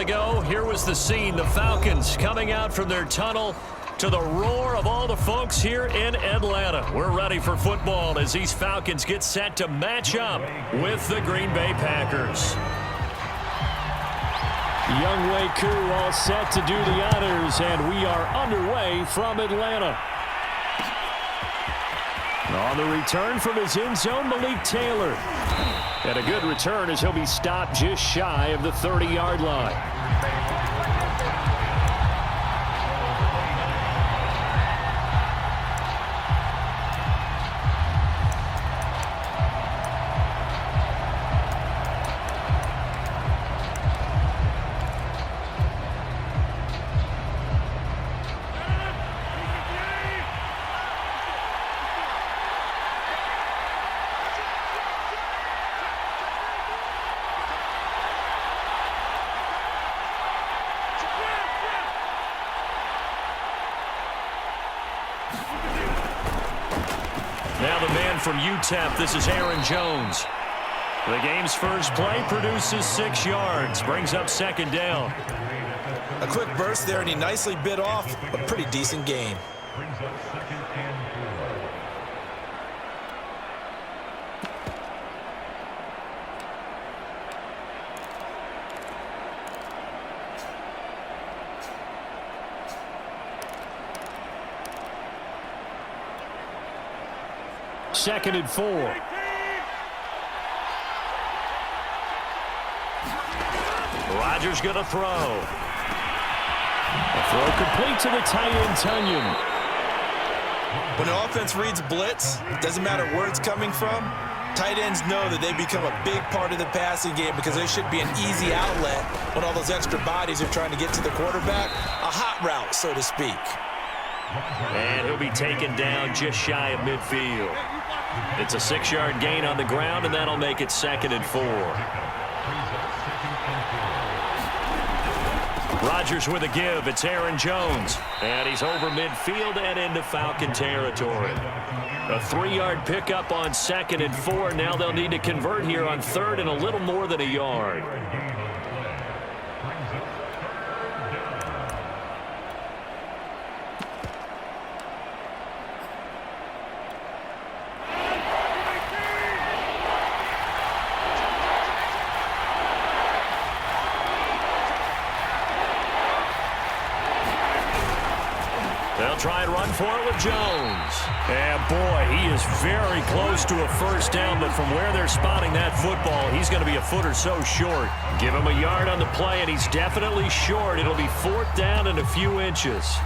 ago, here was the scene. The Falcons coming out from their tunnel to the roar of all the folks here in Atlanta. We're ready for football as these Falcons get set to match up with the Green Bay Packers. Younghoe Koo all set to do the honors, and we are underway from Atlanta. On the return from his end zone, Malik Taylor. And a good return as he'll be stopped just shy of the 30-yard line. Now the man from UTEP, this is Aaron Jones. The game's first play produces 6 yards, brings up second down. A quick burst there, and he nicely bit off a pretty decent gain. Second and 4. Rodgers going to throw. A throw complete to the tight end, Tunyon. When an offense reads blitz, it doesn't matter where it's coming from. Tight ends know that they become a big part of the passing game because there should be an easy outlet when all those extra bodies are trying to get to the quarterback. A hot route, so to speak. And he'll be taken down just shy of midfield. It's a 6-yard gain on the ground, and that'll make it second and 4. Rodgers with a give. It's Aaron Jones. And he's over midfield and into Falcon territory. A 3-yard pickup on second and 4. Now they'll need to convert here on third and a little more than a yard. They'll try and run for it with Jones. And boy, he is very close to a first down, but from where they're spotting that football, he's going to be a foot or so short. Give him a yard on the play, and he's definitely short. It'll be 4th down and a few inches.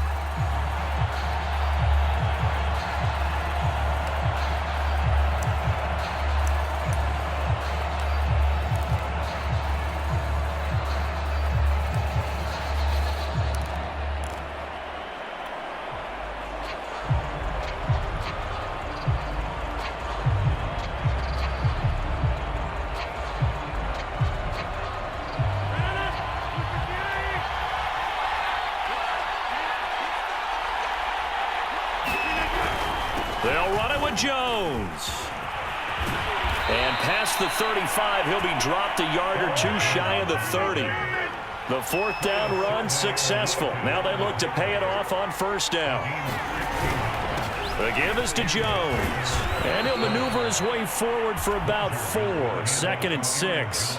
They'll run it with Jones. And past the 35, he'll be dropped a yard or two shy of the 30. The 4th down run successful. Now they look to pay it off on first down. The give is to Jones. And he'll maneuver his way forward for about 4. 2nd and 6.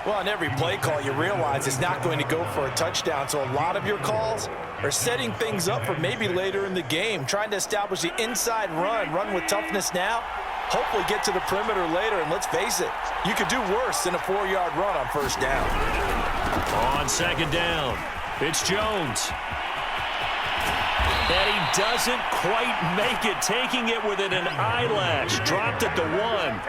Well, on every play call, you realize it's not going to go for a touchdown, so a lot of your calls are setting things up for maybe later in the game, trying to establish the inside run with toughness now, hopefully get to the perimeter later, and let's face it, you could do worse than a 4-yard run on first down. On second down, it's Jones. And he doesn't quite make it, taking it within an eyelash. Dropped at the 1.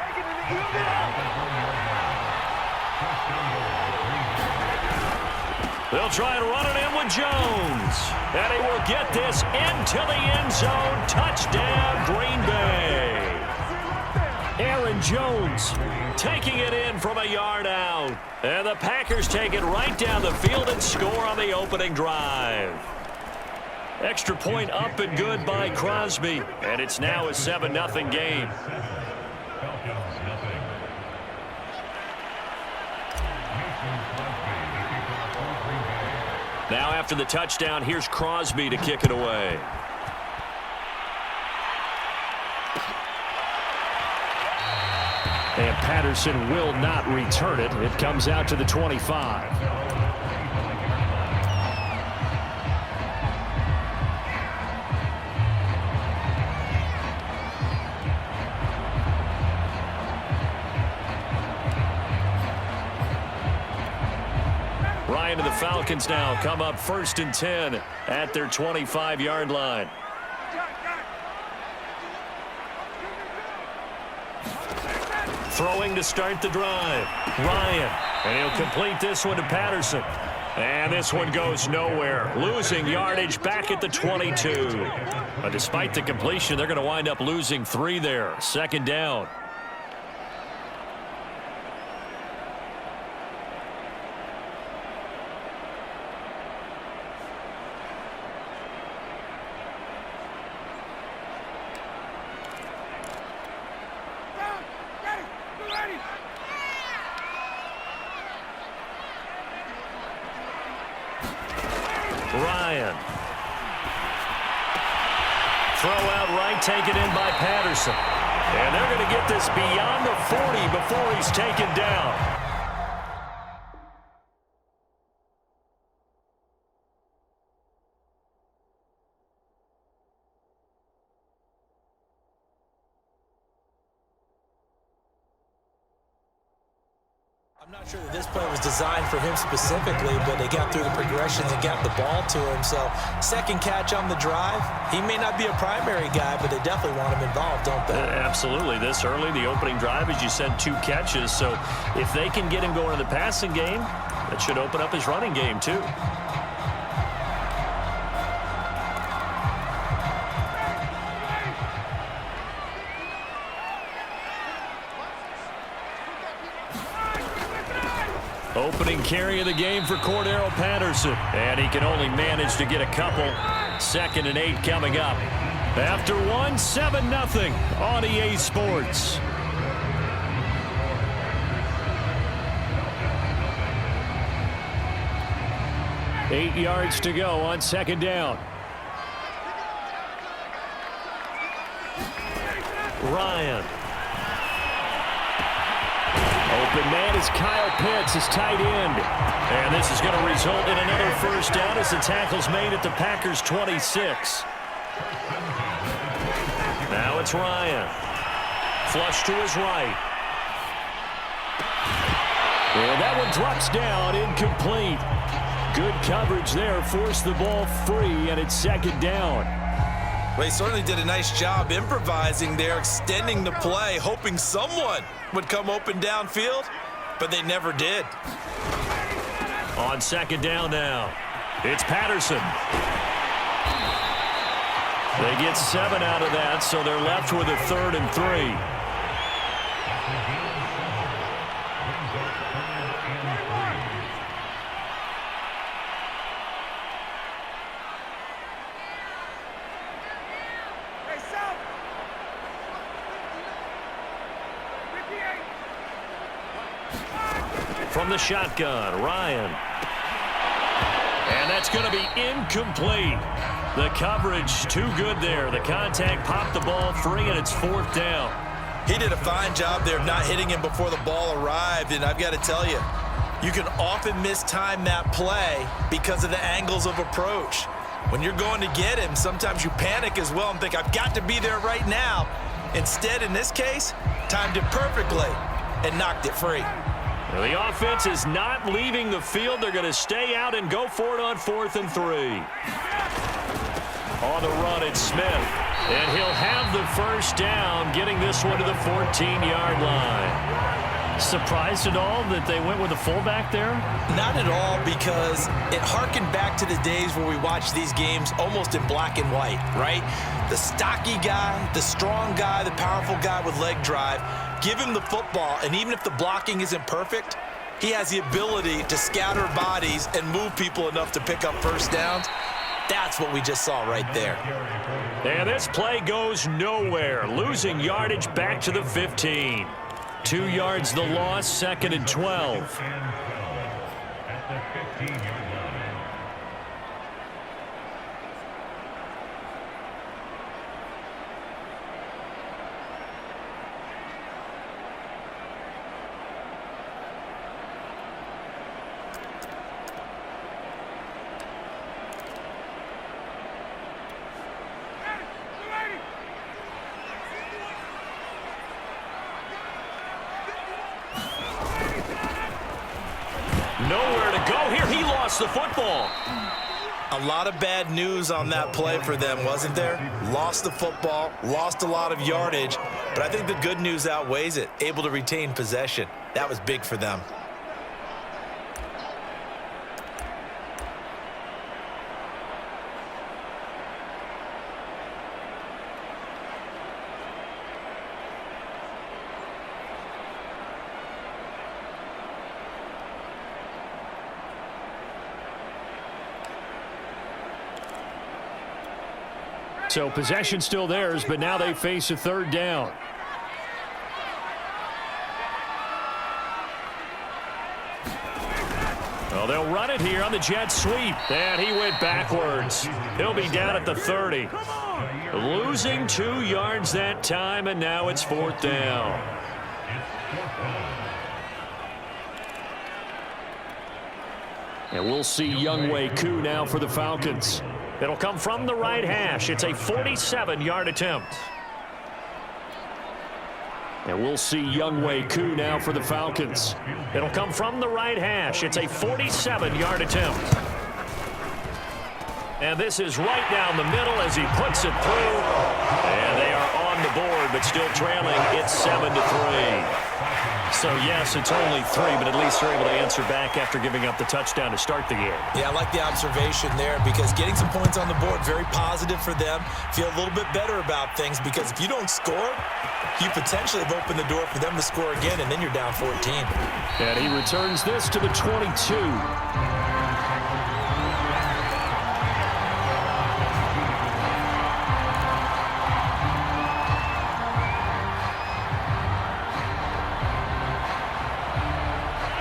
They'll try and run it in with Jones. And he will get this into the end zone. Touchdown, Green Bay. Aaron Jones taking it in from a yard out. And the Packers take it right down the field and score on the opening drive. Extra point up and good by Crosby. And it's now a 7-0 game. Now after the touchdown, here's Crosby to kick it away. And Patterson will not return it. It comes out to the 25. Ryan and the Falcons now come up 1st and 10 at their 25-yard line. Throwing to start the drive. Ryan. And he'll complete this one to Patterson. And this one goes nowhere. Losing yardage back at the 22. But despite the completion, they're going to wind up losing 3 there. 2nd down. Ryan. Throw out right, taken in by Patterson. And they're going to get this beyond the 40 before he's taken down. I'm not sure that this play was designed for him specifically, but they got through the progressions and got the ball to him. So 2nd catch on the drive. He may not be a primary guy, but they definitely want him involved, don't they? Absolutely. This early, the opening drive, as you said, 2 catches. So if they can get him going in the passing game, that should open up his running game too. Opening carry of the game for Cordero Patterson. And he can only manage to get a couple. 2nd and 8 coming up. After 1, 7-0 on EA Sports. Eight yards to go on 2nd down. Ryan. Open man is Kyle Pitts, his tight end. And this is going to result in another 1st down as the tackle's made at the Packers' 26. Now it's Ryan. Flush to his right. And that one drops down, incomplete. Good coverage there, forced the ball free, and it's 2nd down. Well, he certainly did a nice job improvising there, extending the play, hoping someone would come open downfield, but they never did. On 2nd down now, it's Patterson. They get 7 out of that, so they're left with a 3rd and 3. From the shotgun, Ryan. And that's going to be incomplete. The coverage too good there. The contact popped the ball free, and it's 4th down. He did a fine job there of not hitting him before the ball arrived, and I've got to tell you, you can often mistime that play because of the angles of approach. When you're going to get him, sometimes you panic as well and think, I've got to be there right now. Instead, in this case, timed it perfectly and knocked it free. Well, the offense is not leaving the field. They're going to stay out and go for it on 4th and 3. On the run, it's Smith. And he'll have the 1st down, getting this one to the 14-yard line. Surprised at all that they went with a fullback there? Not at all, because it harkened back to the days where we watched these games almost in black and white, right? The stocky guy, the strong guy, the powerful guy with leg drive. Give him the football, and even if the blocking isn't perfect, he has the ability to scatter bodies and move people enough to pick up 1st downs. That's what we just saw right there. And this play goes nowhere, losing yardage back to the 15. 2 yards the loss, 2nd and 12. the football. A lot of bad news on that play for them, wasn't there? Lost the football, lost a lot of yardage, but I think the good news outweighs it. Able to retain possession. That was big for them. So possession still theirs, but now they face a third down. Well, they'll run it here on the jet sweep. And he went backwards. He'll be down at the 30. Losing 2 yards that time, and now it's 4th down. And we'll see Younghoe Koo now for the Falcons. It'll come from the right hash. It's a 47-yard attempt. And we'll see Younghoe Koo now for the Falcons. It'll come from the right hash. It's a 47-yard attempt. And this is right down the middle as he puts it through. And they are on the board, but still trailing. It's 7-3. So, yes, it's only 3, but at least they're able to answer back after giving up the touchdown to start the game. Yeah, I like the observation there because getting some points on the board, very positive for them. Feel a little bit better about things because if you don't score, you potentially have opened the door for them to score again, and then you're down 14. And he returns this to the 22.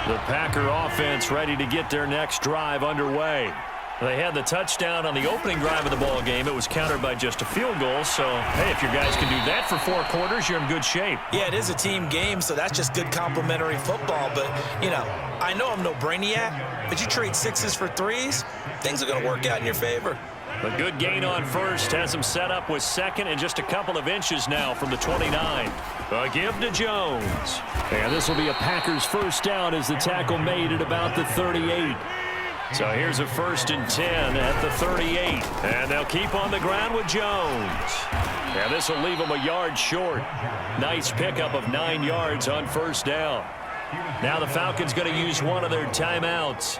The Packer offense ready to get their next drive underway. They had the touchdown on the opening drive of the ball game. It was countered by just a field goal. So, hey, if your guys can do that for 4 quarters, you're in good shape. Yeah, it is a team game, so that's just good complementary football. But, you know, I know I'm no brainiac, but you trade 6s for 3s, things are going to work out in your favor. A good gain on first has him set up with second and just a couple of inches now from the 29. A give to Jones. And this will be a Packers first down as the tackle made at about the 38. So here's a 1st and 10 at the 38. And they'll keep on the ground with Jones. And this will leave them a yard short. Nice pickup of 9 yards on first down. Now the Falcons going to use one of their timeouts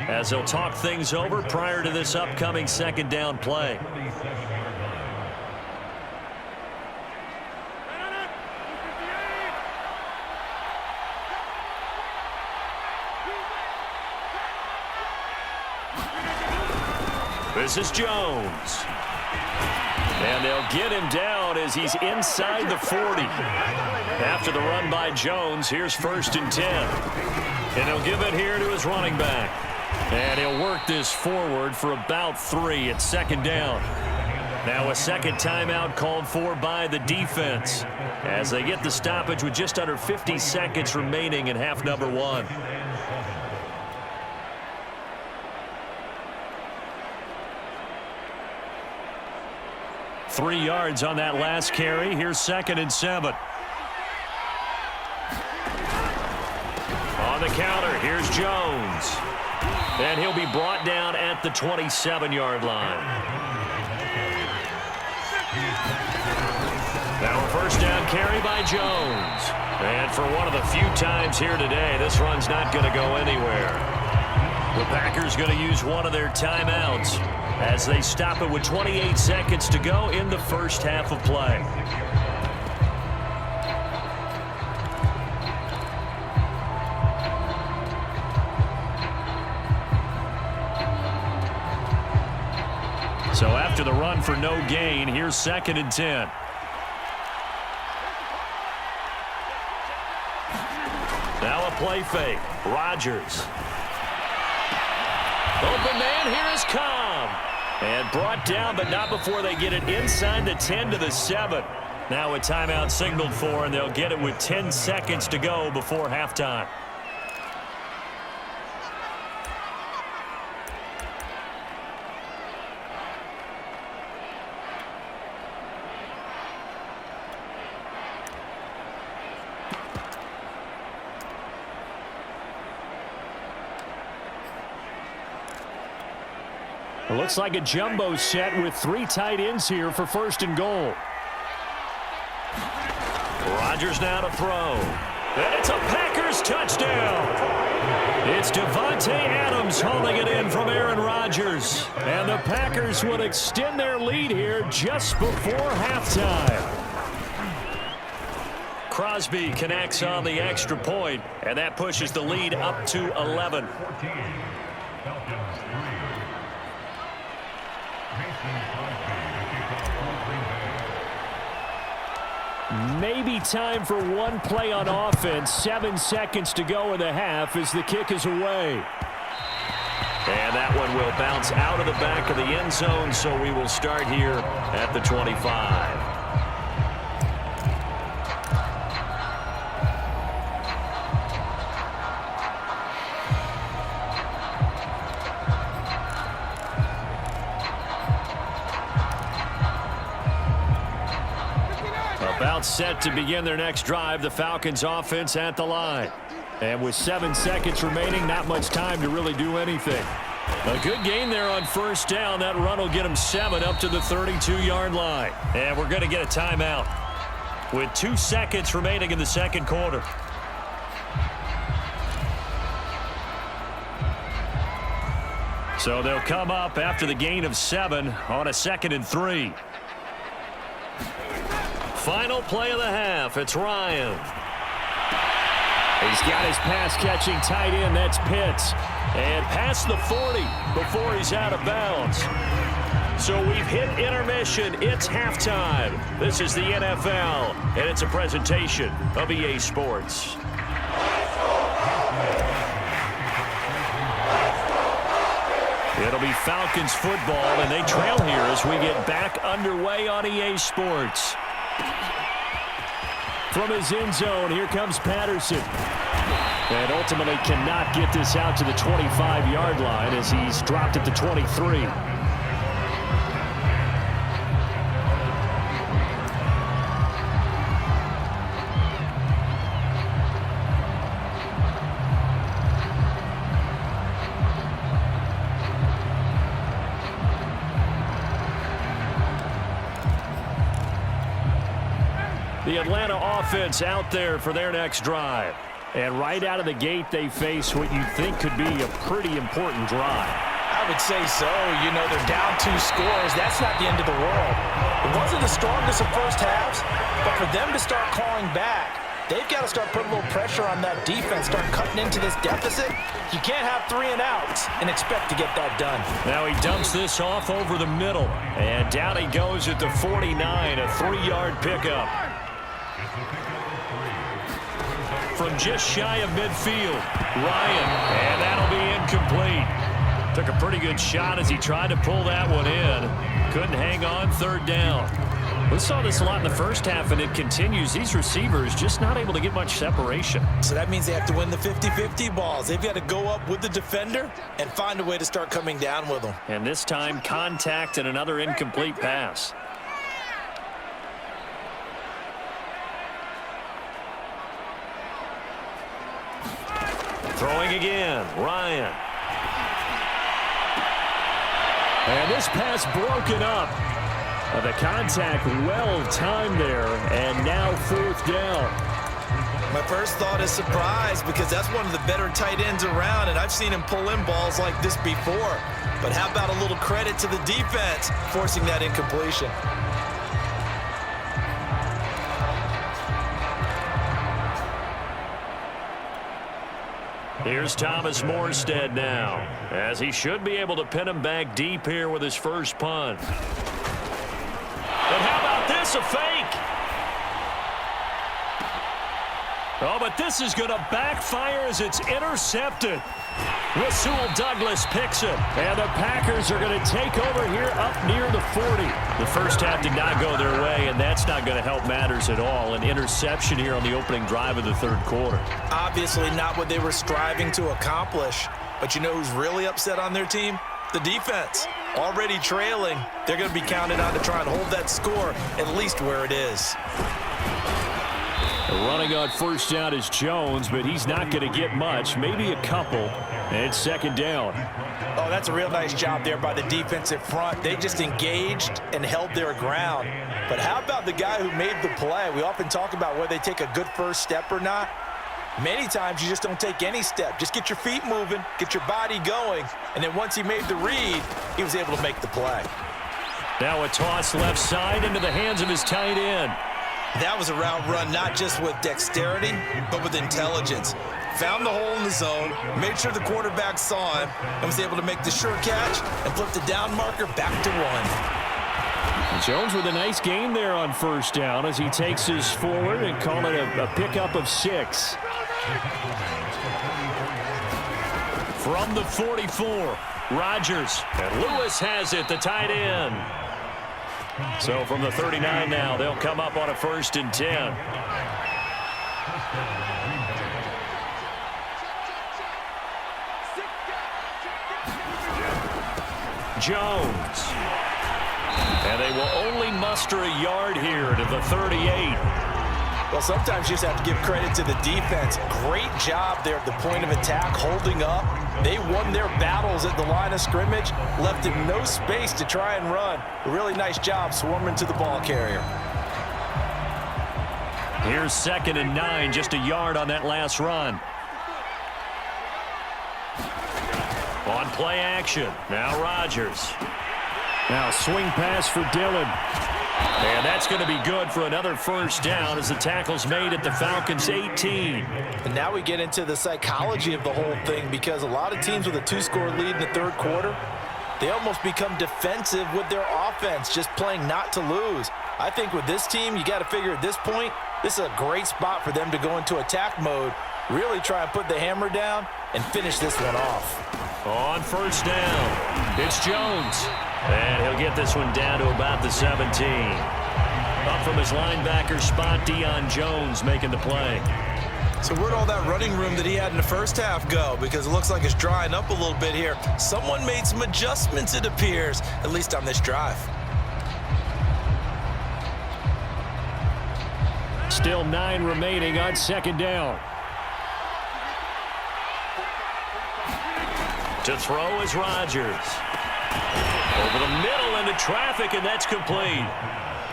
as they'll talk things over prior to this upcoming 2nd down play. This is Jones. And they'll get him down as he's inside the 40. After the run by Jones, here's 1st and 10. And he'll give it here to his running back. And he'll work this forward for about 3 at 2nd down. Now a second timeout called for by the defense as they get the stoppage with just under 50 seconds remaining in half number 1. Three yards on that last carry. Here's 2nd and 7. On the counter, here's Jones. And he'll be brought down at the 27-yard line. Now a 1st down carry by Jones. And for one of the few times here today, this run's not going to go anywhere. The Packers going to use one of their timeouts as they stop it with 28 seconds to go in the first half of play. So after the run for no gain, here's 2nd and 10. Now a play fake. Rodgers. Open man, here is Cobb. And brought down, but not before they get it inside the 10 to the 7. Now a timeout signaled for, and they'll get it with 10 seconds to go before halftime. It looks like a jumbo set with 3 tight ends here for 1st and goal. Rodgers now to throw. And it's a Packers touchdown. It's Davante Adams hauling it in from Aaron Rodgers. And the Packers would extend their lead here just before halftime. Crosby connects on the extra point, and that pushes the lead up to 11. Maybe time for one play on offense. 7 seconds to go in the half as the kick is away. And that one will bounce out of the back of the end zone, so we will start here at the 25. About set to begin their next drive, the Falcons offense at the line. And with 7 seconds remaining, not much time to really do anything. A good gain there on 1st down. That run will get them 7 up to the 32-yard line. And we're going to get a timeout with 2 seconds remaining in the 2nd quarter. So they'll come up after the gain of 7 on a 2nd and 3. Final play of the half. It's Ryan. He's got his pass-catching tight end. That's Pitts. And past the 40 before he's out of bounds. So we've hit intermission. It's halftime. This is the NFL, and it's a presentation of EA Sports. It'll be Falcons football, and they trail here as we get back underway on EA Sports. From his end zone, here comes Patterson. And ultimately cannot get this out to the 25-yard line as he's dropped at the 23. The Atlanta offense out there for their next drive. And right out of the gate, they face what you think could be a pretty important drive. I would say so. You know, they're down 2 scores. That's not the end of the world. It wasn't the strongest of first halves, but for them to start clawing back, they've got to start putting a little pressure on that defense, start cutting into this deficit. You can't have 3 and outs and expect to get that done. Now he dumps this off over the middle. And down he goes at the 49, a 3-yard pickup. From just shy of midfield, Ryan, and that'll be incomplete. Took a pretty good shot as he tried to pull that one in. Couldn't hang on 3rd down. We saw this a lot in the first half, and it continues. These receivers just not able to get much separation. So that means they have to win the 50-50 balls. They've got to go up with the defender and find a way to start coming down with them. And this time, contact and another incomplete pass. Throwing again, Ryan. And this pass broken up. The contact well timed there, and now 4th down. My first thought is surprise because that's one of the better tight ends around, and I've seen him pull in balls like this before. But how about a little credit to the defense forcing that incompletion? Here's Thomas Morstead now, as he should be able to pin him back deep here with his first punt. And how about this, a fake? Oh, but this is going to backfire as it's intercepted. Rasul Douglas picks it. And the Packers are going to take over here up near the 40. The first half did not go their way, and that's not going to help matters at all. An interception here on the opening drive of the 3rd quarter. Obviously not what they were striving to accomplish. But you know who's really upset on their team? The defense. Already trailing. They're going to be counted on to try and hold that score at least where it is. Running on 1st down is Jones, but he's not going to get much, maybe a couple. And it's 2nd down. Oh, that's a real nice job there by the defensive front. They just engaged and held their ground. But how about the guy who made the play? We often talk about whether they take a good first step or not. Many times you just don't take any step. Just get your feet moving, get your body going, and then once he made the read, he was able to make the play. Now a toss left side into the hands of his tight end. That was a route run not just with dexterity, but with intelligence. Found the hole in the zone, made sure the quarterback saw him, and was able to make the sure catch and flip the down marker back to 1. Jones with a nice gain there on first down as he takes his forward and call it a pickup of 6. From the 44, Rodgers. And Lewis has it, the tight end. So from the 39 now, they'll come up on a 1st and 10. Jones. And they will only muster a yard here to the 38. Well, sometimes you just have to give credit to the defense. Great job there at the point of attack, holding up. They won their battles at the line of scrimmage, left him no space to try and run. A really nice job swarming to the ball carrier. Here's 2nd and 9, just a yard on that last run. On play action, now Rodgers. Now swing pass for Dillon. And that's going to be good for another 1st down as the tackle's made at the Falcons' 18. And now we get into the psychology of the whole thing, because a lot of teams with a 2-score lead in the 3rd quarter, they almost become defensive with their offense, just playing not to lose. I think with this team, you got to figure at this point, this is a great spot for them to go into attack mode, really try and put the hammer down and finish this one off. On 1st down, it's Jones. And he'll get this one down to about the 17. Up from his linebacker spot, Deion Jones making the play. So where'd all that running room that he had in the first half go? Because it looks like it's drying up a little bit here. Someone made some adjustments, it appears, at least on this drive. Still 9 remaining on 2nd down. To throw is Rodgers. Over the middle into traffic, and that's complete.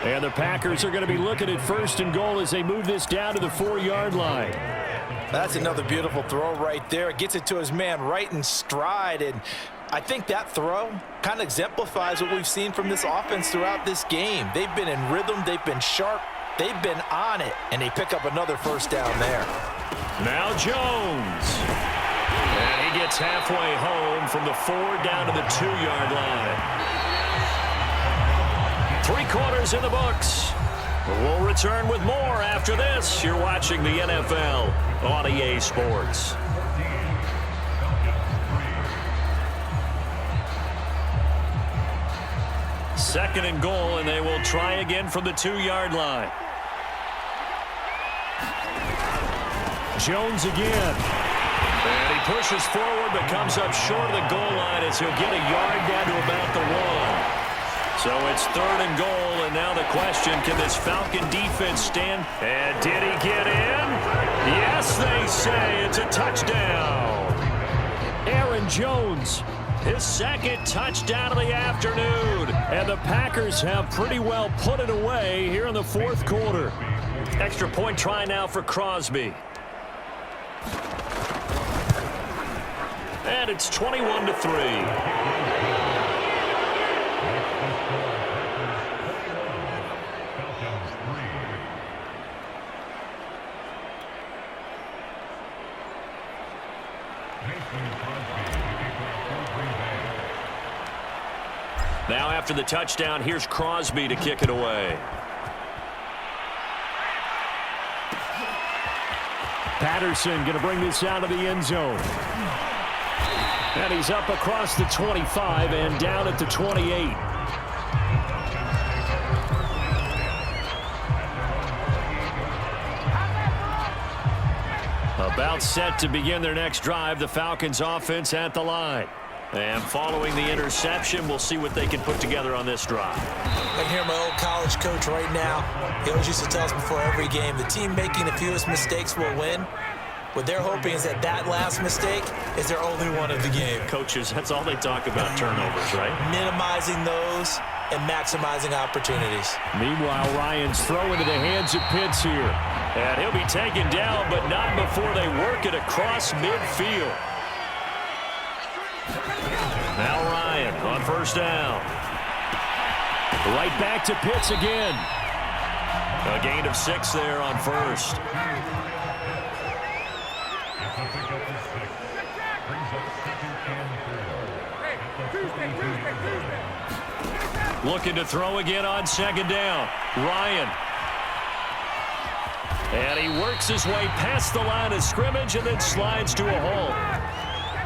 And the Packers are going to be looking at 1st and goal as they move this down to the 4-yard line. That's another beautiful throw right there. It gets it to his man right in stride, and I think that throw kind of exemplifies what we've seen from this offense throughout this game. They've been in rhythm, they've been sharp, they've been on it, and they pick up another 1st down there. Now Jones. And he gets halfway home from the 4 down to the 2-yard line. 3 quarters in the books. We'll return with more after this. You're watching the NFL on EA Sports. Second and goal, and they will try again from the 2-yard line. Jones again. And he pushes forward but comes up short of the goal line as he'll get a yard down to about the 1. So it's 3rd and goal, and now the question, can this Falcon defense stand? And did he get in? Yes, they say it's a touchdown. Aaron Jones, his 2nd touchdown of the afternoon. And the Packers have pretty well put it away here in the 4th quarter. Extra point try now for Crosby. And it's 21-3. Now after the touchdown, here's Crosby to kick it away. Patterson going to bring this out of the end zone. And he's up across the 25 and down at the 28. About set to begin their next drive, the Falcons offense at the line. And following the interception, we'll see what they can put together on this drive. I can hear my old college coach right now. He always used to tell us before every game, the team making the fewest mistakes will win. What they're hoping is that that last mistake is their only one of the game. Coaches, that's all they talk about, turnovers, right? Minimizing those and maximizing opportunities. Meanwhile, Ryan's throw into the hands of Pitts here. And he'll be taken down, but not before they work it across midfield. Now Ryan on first down. Right back to Pitts again. A gain of 6 there on first. Looking to throw again on second down. Ryan. And he works his way past the line of scrimmage and then slides to a hole.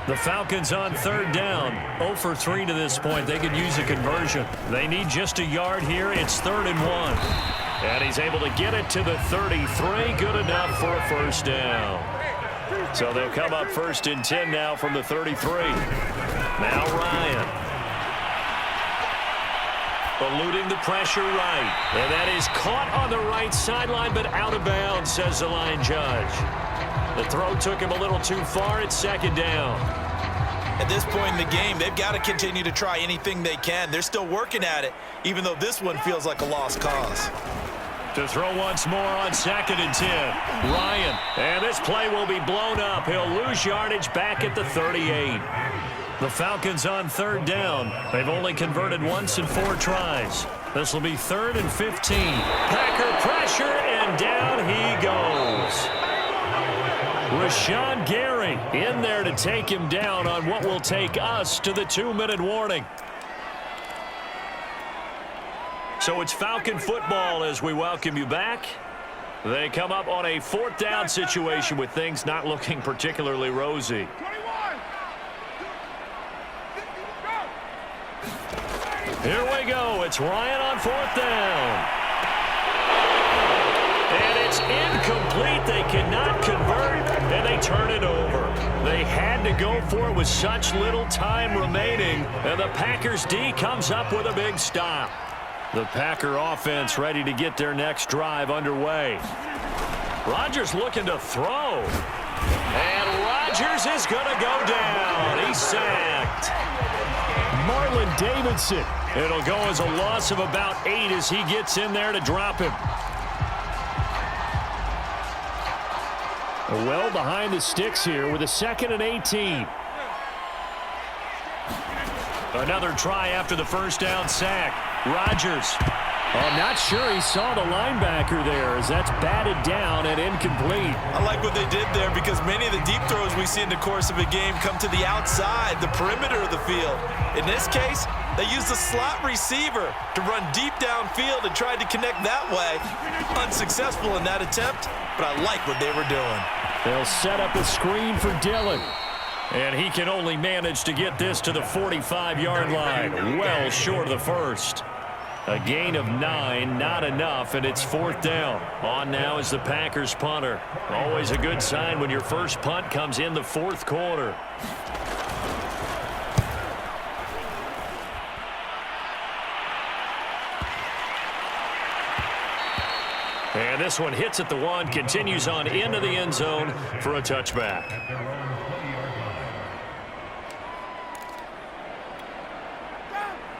The Falcons on third down. 0 for 3 to this point. They could use a conversion. They need just a yard here. It's 3rd and 1. And he's able to get it to the 33. Good enough for a first down. So they'll come up 1st and 10 now from the 33. Now Ryan. Eluding the pressure right. And that is caught on the right sideline, but out of bounds, says the line judge. The throw took him a little too far. It's 2nd down. At this point in the game, they've got to continue to try anything they can. They're still working at it, even though this one feels like a lost cause. To throw once more on 2nd and 10. Ryan. And this play will be blown up. He'll lose yardage back at the 38. The Falcons on 3rd down. They've only converted once in 4 tries. This will be 3rd and 15. Packer pressure, and down he goes. Rashawn Gary in there to take him down on what will take us to the 2-minute warning. So it's Falcon football as we welcome you back. They come up on a 4th down situation with things not looking particularly rosy. Here we go. It's Ryan on 4th down. And it's incomplete. They cannot convert, and they turn it over. They had to go for it with such little time remaining, and the Packers D comes up with a big stop. The Packer offense ready to get their next drive underway. Rodgers looking to throw. And Rodgers is going to go down. He's sacked. Marlon Davidson. It'll go as a loss of about 8 as he gets in there to drop him. Well behind the sticks here with a 2nd and 18. Another try after the first down sack. Rodgers. I'm not sure he saw the linebacker there as that's batted down and incomplete. I like what they did there because many of the deep throws we see in the course of a game come to the outside, the perimeter of the field. In this case, they used a slot receiver to run deep downfield and tried to connect that way. Unsuccessful in that attempt, but I like what they were doing. They'll set up a screen for Dillon. And he can only manage to get this to the 45-yard line, well short of the first. A gain of 9, not enough, and it's 4th down. On now is the Packers punter. Always a good sign when your first punt comes in the 4th quarter. And this one hits at the 1, continues on into the end zone for a touchback.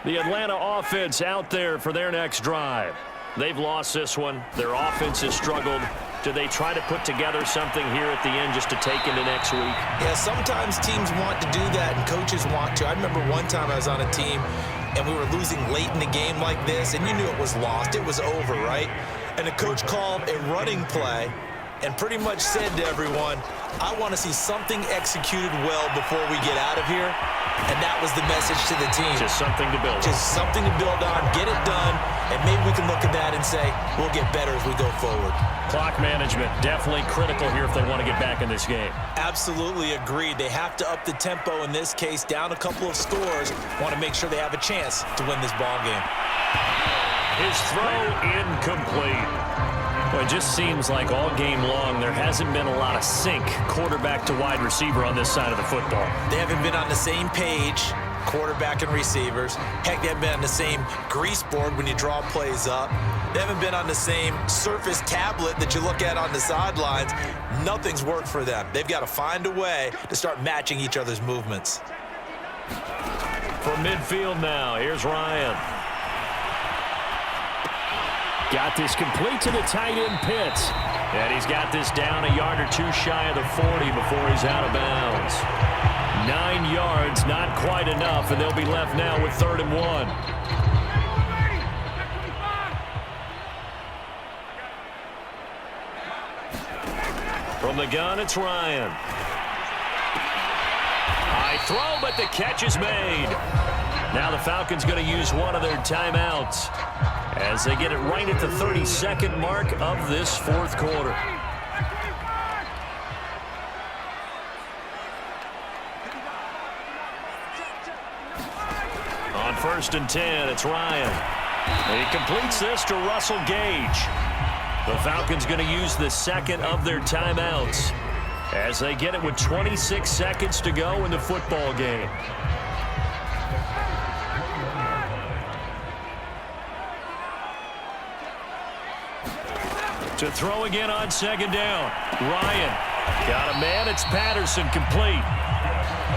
The Atlanta offense out there for their next drive. They've lost this one. Their offense has struggled. Do they try to put together something here at the end just to take into next week? Yeah, sometimes teams want to do that and coaches want to. I remember one time I was on a team and we were losing late in the game like this, and you knew it was lost. It was over, right? And the coach called a running play and pretty much said to everyone, I want to see something executed well before we get out of here. And that was the message to the team. Just something to build on. Just something to build on, get it done, and maybe we can look at that and say, we'll get better as we go forward. Clock management, definitely critical here if they want to get back in this game. Absolutely agreed. They have to up the tempo in this case, down a couple of scores. Want to make sure they have a chance to win this ball game. His throw incomplete. Well, it just seems like all game long there hasn't been a lot of sync quarterback to wide receiver on this side of the football. They haven't been on the same page, quarterback and receivers. Heck, they haven't been on the same grease board when you draw plays up. They haven't been on the same Surface tablet that you look at on the sidelines. Nothing's worked for them. They've got to find a way to start matching each other's movements. From midfield now, here's Ryan. Got this complete to the tight end Pitts. And he's got this down a yard or two shy of the 40 before he's out of bounds. 9 yards, not quite enough, and they'll be left now with 3rd and 1. From the gun, it's Ryan. High throw, but the catch is made. Now the Falcons going to use one of their timeouts as they get it right at the 32nd mark of this 4th quarter. On 1st and 10, it's Ryan. He completes this to Russell Gage. The Falcons going to use the 2nd of their timeouts as they get it with 26 seconds to go in the football game. To throw again on 2nd down. Ryan got a man. It's Patterson complete.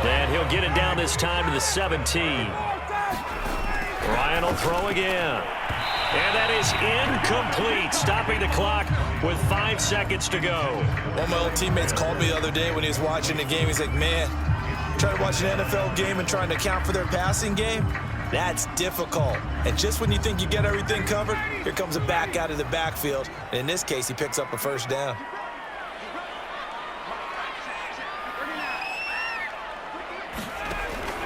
And he'll get it down this time to the 17. Ryan will throw again. And that is incomplete, stopping the clock with 5 seconds to go. One of my old teammates called me the other day when he was watching the game. He's like, man, trying to watch an NFL game and trying to account for their passing game? That's difficult. And just when you think you get everything covered, here comes a back out of the backfield. And in this case, he picks up a 1st down.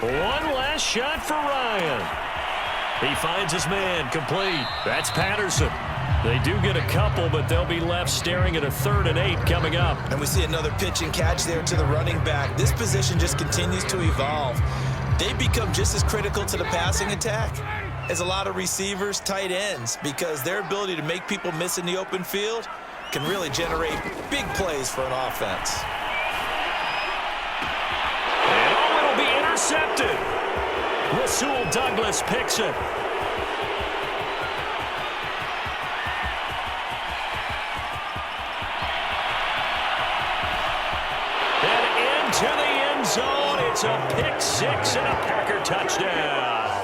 One last shot for Ryan. He finds his man complete. That's Patterson. They do get a couple, but they'll be left staring at a 3rd and 8 coming up. And we see another pitch and catch there to the running back. This position just continues to evolve. They become just as critical to the passing attack as a lot of receivers, tight ends, because their ability to make people miss in the open field can really generate big plays for an offense. And it'll be intercepted. Rasul Douglas picks it. And into the end zone. It's a pick 6 and a Packer touchdown.